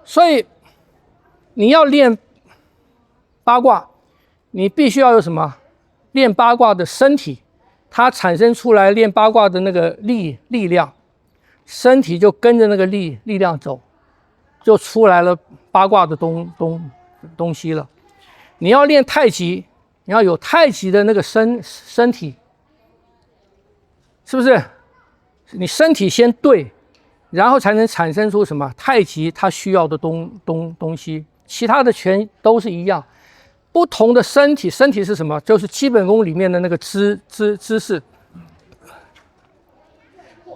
所以你要练八卦，你必须要有什么？练八卦的身体，它产生出来练八卦的那个力量，身体就跟着那个力量走，就出来了八卦的东西了。你要练太极，你要有太极的那个身体，是不是？你身体先对，然后才能产生出什么太极它需要的东西。其他的拳都是一样，不同的身体是什么？就是基本功里面的那个姿势。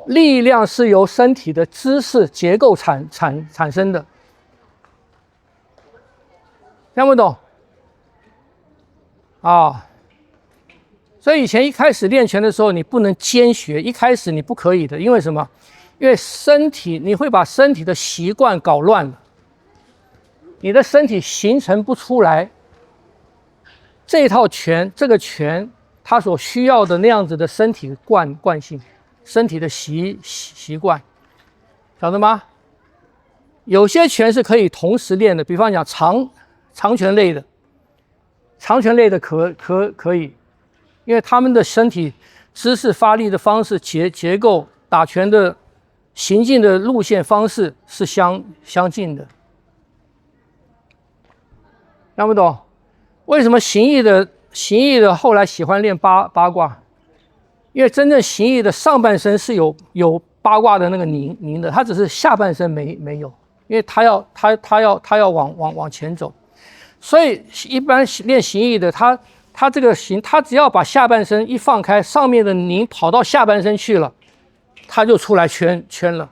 力量是由身体的姿势结构产生的，听不懂？啊，所以以前一开始练拳的时候，你不能兼学，一开始你不可以的，因为什么？因为身体你会把身体的习惯搞乱了，你的身体形成不出来这套拳，这个拳它所需要的那样子的身体惯性，身体的习惯，晓得吗？有些拳是可以同时练的，比方讲长拳类的。长拳类的可以，因为他们的身体姿势、发力的方式、结构、打拳的行进的路线方式是相近的。听不懂？为什么形意的后来喜欢练八卦？因为真正形意的上半身是有八卦的那个拧的，他只是下半身没有，因为他要往前走。所以一般练形意的，他这个他只要把下半身一放开，上面的拧跑到下半身去了，他就出来圈了。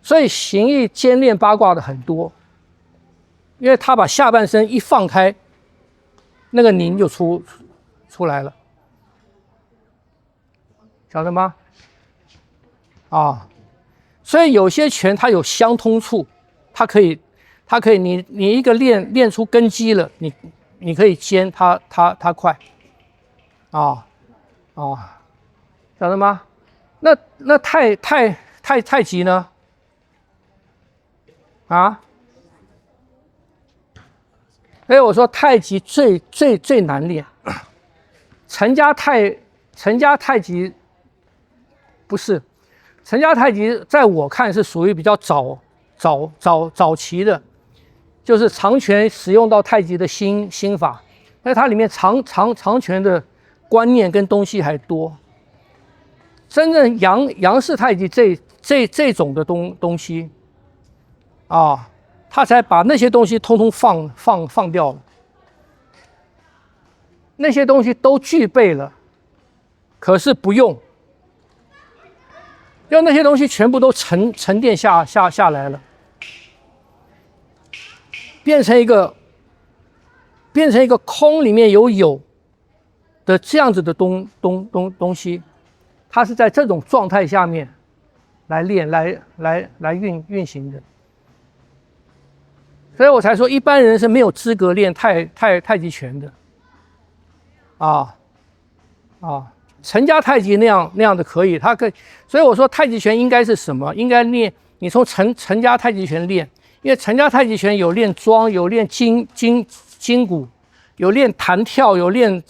所以形意兼练八卦的很多，因为他把下半身一放开，那个拧就出来了，晓得吗？啊，所以有些拳它有相通处，它可以你一个练出根基了，你可以兼它快，晓得吗？那太极呢？啊？所以我说太极最难练，陈家太极不是，陈家太极在我看是属于比较早期的。就是长拳使用到太极的心法，但是它里面长拳的观念跟东西还多。真正杨氏太极这种的东西啊，他才把那些东西通通放掉了。那些东西都具备了，可是不用，因为那些东西全部都沉淀下来了。变成一个空里面有的这样子的东西，它是在这种状态下面来练来运行的，所以我才说一般人是没有资格练太极拳的，陈家太极那样的可以，它可以，所以我说太极拳应该是什么？应该练你从陈家太极拳练。因为陈家太极拳有练桩，有练筋骨，有练弹跳，有练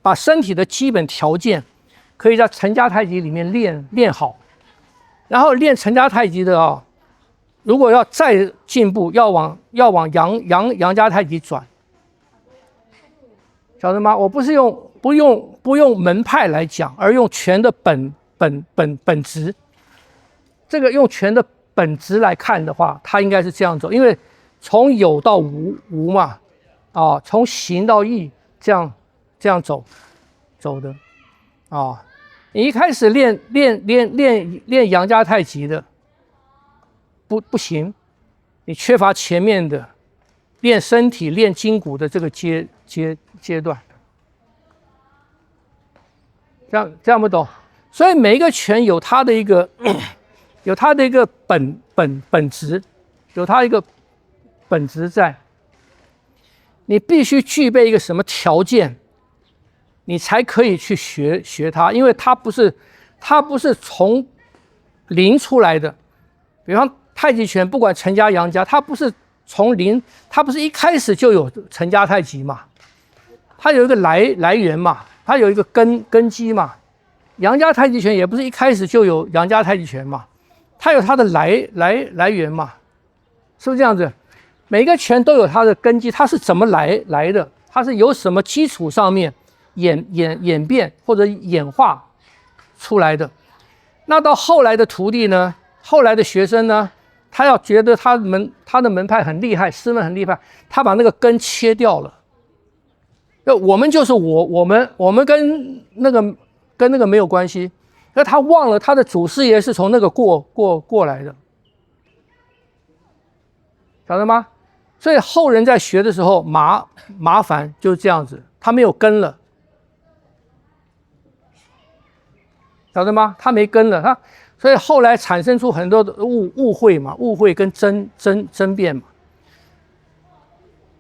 把身体的基本条件可以在陈家太极里面练好。然后练陈家太极的如果要再进步，要往杨家太极转，晓得吗？我不是不用门派来讲，而用拳的本质，这个用拳的本质来看的话，它应该是这样走，因为从有到无嘛，从形到意这样走的，你一开始练杨家太极的，不行，你缺乏前面的练身体、练筋骨的这个阶段，这样不懂？所以每一个拳有它的一个。有它的一个本质，有它一个本质在，你必须具备一个什么条件，你才可以去学它，因为它不是从零出来的，比方太极拳，不管陈家、杨家，它不是从零，它不是一开始就有陈家太极嘛，它有一个来源嘛，它有一个根基嘛。杨家太极拳也不是一开始就有杨家太极拳嘛，它有它的来源嘛，是不是这样子？每个拳都有它的根基，它是怎么来的？它是由什么基础上面演变或者演化出来的？那到后来的徒弟呢？后来的学生呢？他要觉得他的门派很厉害，师门很厉害，他把那个根切掉了。我们就是我们跟那个没有关系。那他忘了他的祖师爷是从那个过来的，晓得吗？所以后人在学的时候麻烦就是这样子，他没有根了，晓得吗？他没根了，所以后来产生出很多的误会嘛，误会跟争辩嘛。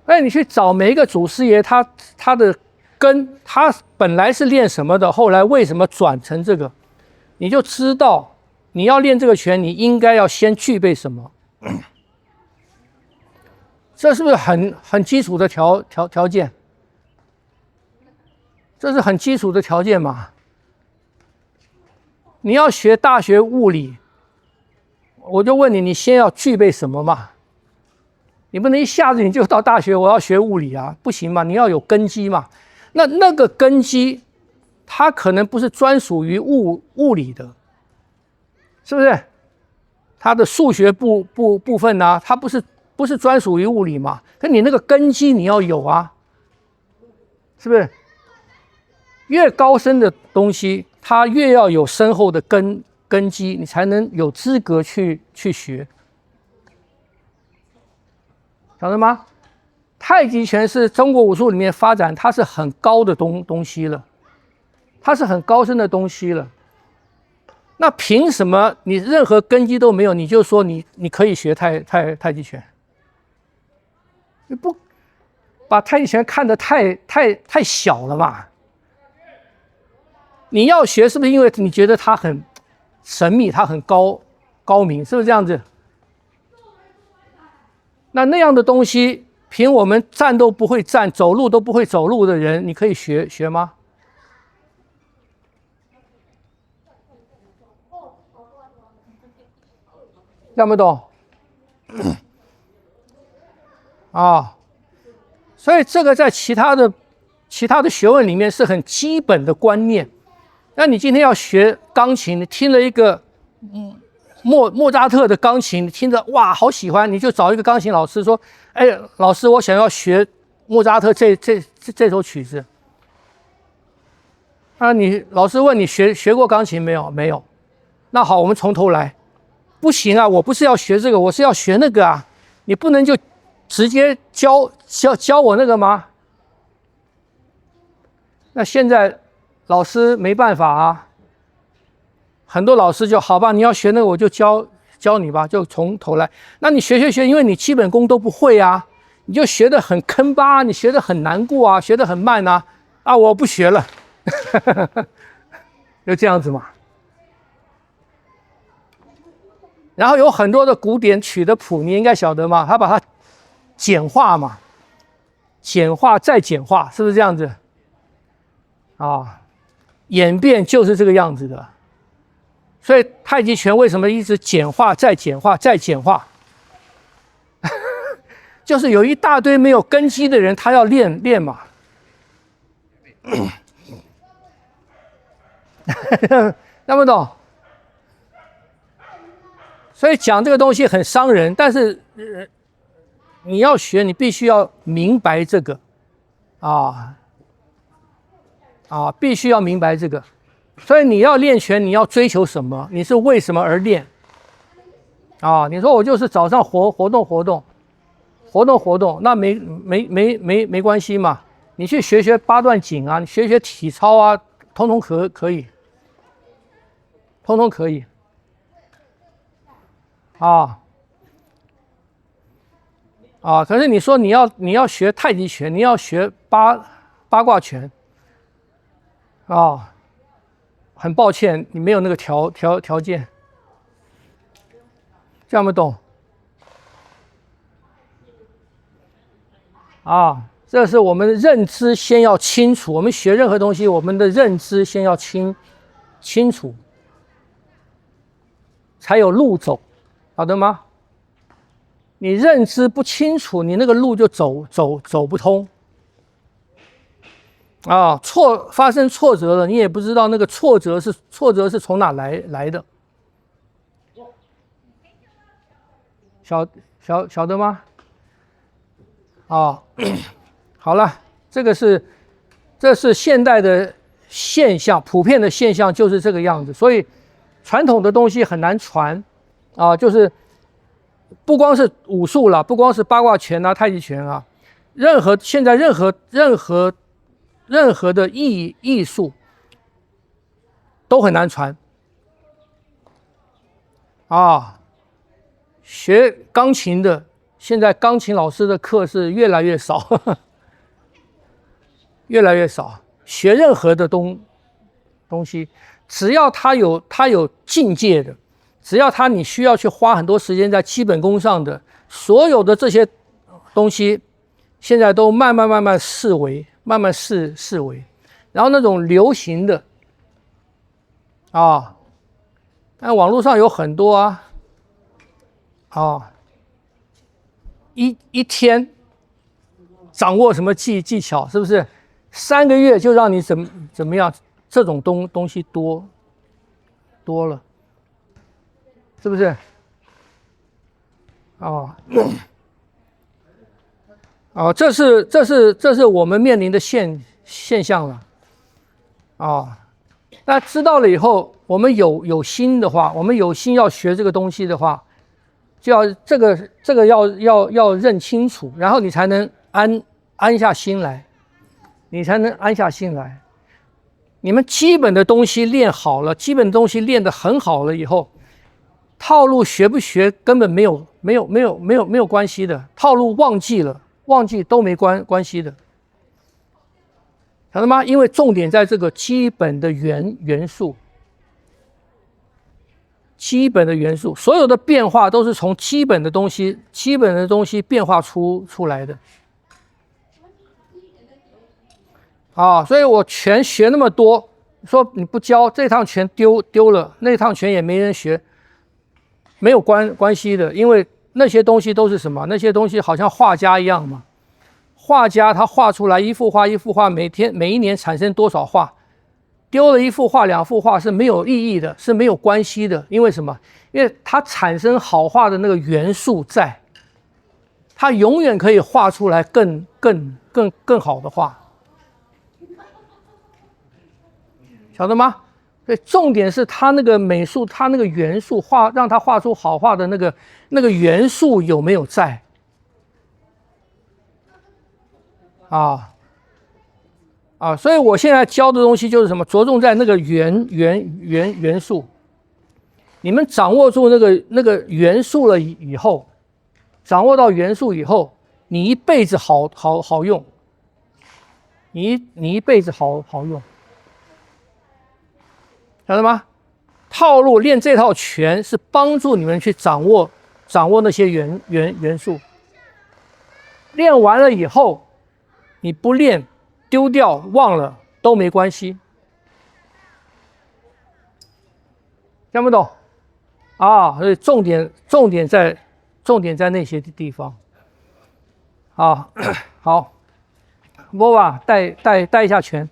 那你去找每一个祖师爷，他的根，他本来是练什么的，后来为什么转成这个，你就知道你要练这个拳，你应该要先具备什么。这是不是很基础的条件？这是很基础的条件嘛？你要学大学物理，我就问你，你先要具备什么嘛？你不能一下子你就到大学，我要学物理啊，不行嘛？你要有根基嘛。那个根基，它可能不是专属于物理的，是不是？它的数学部分呢、它不是专属于物理嘛？可你那个根基你要有啊，是不是？越高深的东西，它越要有深厚的根基，你才能有资格去学，晓得吗？太极拳是中国武术里面发展，它是很高的东西了，它是很高深的东西了。那凭什么你任何根基都没有，你就说你可以学太极拳？你不把太极拳看得太小了嘛？你要学是不是因为你觉得它很神秘，它很高明，是不是这样子？那样的东西，凭我们站都不会站，走路都不会走路的人，你可以学吗？听不懂？啊，所以这个在其他的学问里面是很基本的观念。那你今天要学钢琴，你听了一个莫扎特的钢琴，你听着哇好喜欢，你就找一个钢琴老师说，哎，老师我想要学莫扎特这首曲子。老师问你学过钢琴没有？没有。那好，我们从头来。不行啊，我不是要学这个，我是要学那个啊。你不能就直接教我那个吗？那现在老师没办法啊，很多老师就好吧，你要学那个我就教你吧，就从头来。那你学，因为你基本功都不会啊，你就学得很坑巴，你学得很难过啊，学得很慢啊，我不学了，就这样子嘛。然后有很多的古典曲的谱，你应该晓得嘛，他把它简化嘛，简化再简化，是不是这样子？演变就是这个样子的。所以太极拳为什么一直简化再简化再简化？就是有一大堆没有根基的人，他要练嘛。听不懂？所以讲这个东西很伤人，但是你要学，你必须要明白这个，必须要明白这个。所以你要练拳，你要追求什么？你是为什么而练？你说我就是早上活动，那没关系嘛。你去学八段锦啊，你学体操啊，通通可以，通通可以。可是你说你要学太极拳，你要学八卦拳，很抱歉，你没有那个条件。这样不懂？啊，这是我们的认知先要清楚。我们学任何东西，我们的认知先要清楚，才有路走，好的吗？你认知不清楚，你那个路就走不通。啊，发生挫折了，你也不知道那个挫折是从哪来的。晓得吗？啊，好了，这是现代的现象，普遍的现象就是这个样子。所以传统的东西很难传啊，就是不光是武术了，不光是八卦拳啊、太极拳啊，现在任何的艺术都很难传啊。学钢琴的，现在钢琴老师的课是越来越少，越来越少。学任何的东西，只要它有境界的，只要你需要去花很多时间在基本功上的，所有的这些东西，现在都慢慢式微，慢慢式微。然后那种流行的啊，但网络上有很多啊。一天掌握什么技巧，是不是？3个月就让你怎么样？这种东西多了，是不是？这是我们面临的现象了。那知道了以后，我们有心的话，我们有心要学这个东西的话，就要这个要认清楚，然后你才能安下心来，你们基本的东西练好了，基本的东西练得很好了以后，套路学不学根本没有关系的，套路忘记都没关系的，晓得吗？因为重点在这个基本的元素。基本的元素，所有的变化都是从基本的东西变化出来的。所以我拳学那么多，说你不教，这趟拳丢了，那趟拳也没人学，没有关系的，因为那些东西都是什么？那些东西好像画家一样嘛，画家他画出来一幅画，每一年产生多少画？丢了1幅画、2幅画是没有意义的，是没有关系的。因为什么？因为它产生好画的那个元素在，它永远可以画出来更好的画，晓得吗？所以重点是它那个美术，它那个元素让它画出好画的那个元素有没有在所以我现在教的东西就是什么？着重在那个元素。你们掌握住那个元素了以后，掌握到元素以后，你一辈子好用。你一辈子好用，晓得吗？套路练这套拳是帮助你们去掌握那些元素。练完了以后，你不练。丢掉忘了都没关系，听不懂所以重点在那些地方好，波娃带一下拳。